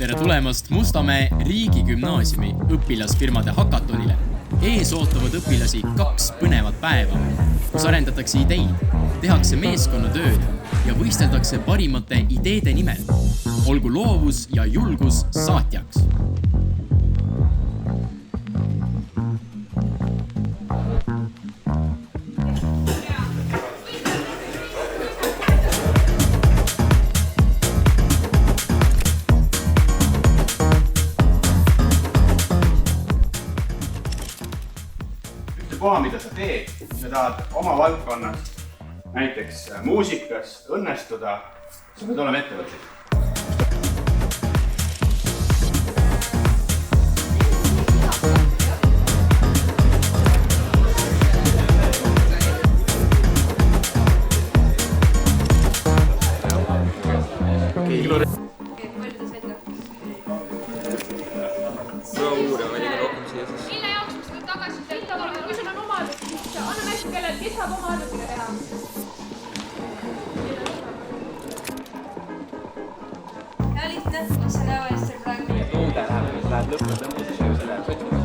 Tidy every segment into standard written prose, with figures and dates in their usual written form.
Tere tulemast Mustamäe riigigümnaasiumi õpilasfirmade hakatonile. Ees ootavad õpilasi 2 põnevat päeva, kus arendatakse ideid, tehakse meeskonnatööd ja võisteldakse parimate ideede nimel. Olgu loovus ja julgus saatjaks. Koha, mida sa teed, sa tahad oma valdkonnas, näiteks muusikas õnnestuda, sa pead olema ettevõtlik. Kes saab oma arvutiga teha? Hea lihtne, mis sa näo eest seal praegu? Uude läheb lõppu, see läheb sotsiaalselt.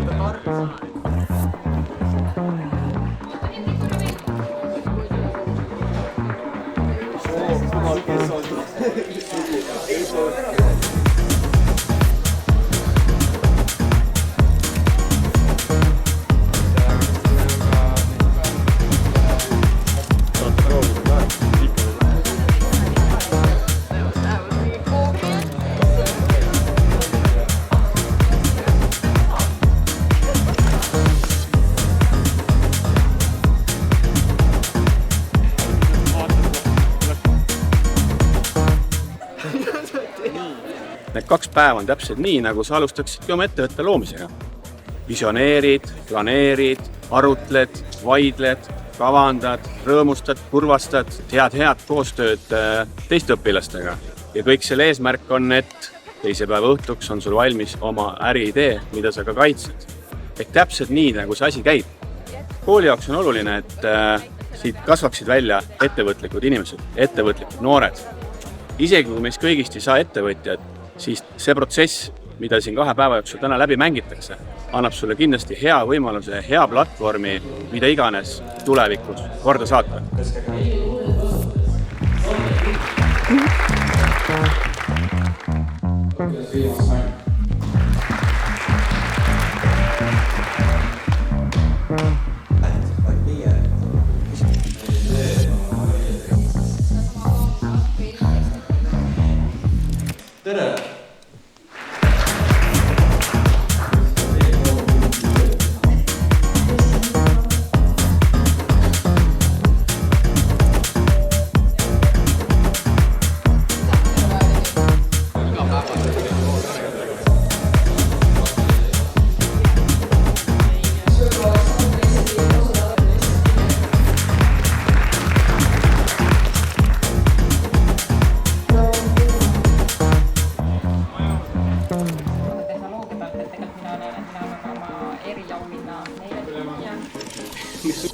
Need 2 päeva on täpselt nii, nagu sa alustaksidki oma ettevõtte loomisega. Visioneerid, planeerid, arutled, vaidled, kavandad, rõõmustad, kurvastad, head koostööd teiste õpilastega. Ja kõik selle eesmärk on, et teise päeva õhtuks on sul valmis oma äriidee, mida sa ka kaitsed. Ehk täpselt nii, nagu see asi käib. Kooli jaoks on oluline, et siit kasvaksid välja ettevõtlikud inimesed, ettevõtlikud noored. Isegi kui meist kõigist ei saa ettevõtjad, siis see protsess, mida siin 2 päeva jooksul täna läbi mängitakse, annab sulle kindlasti hea võimaluse, hea platvormi, mida iganes tulevikus korda saata. Tere!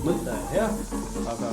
Mõte on hea, aga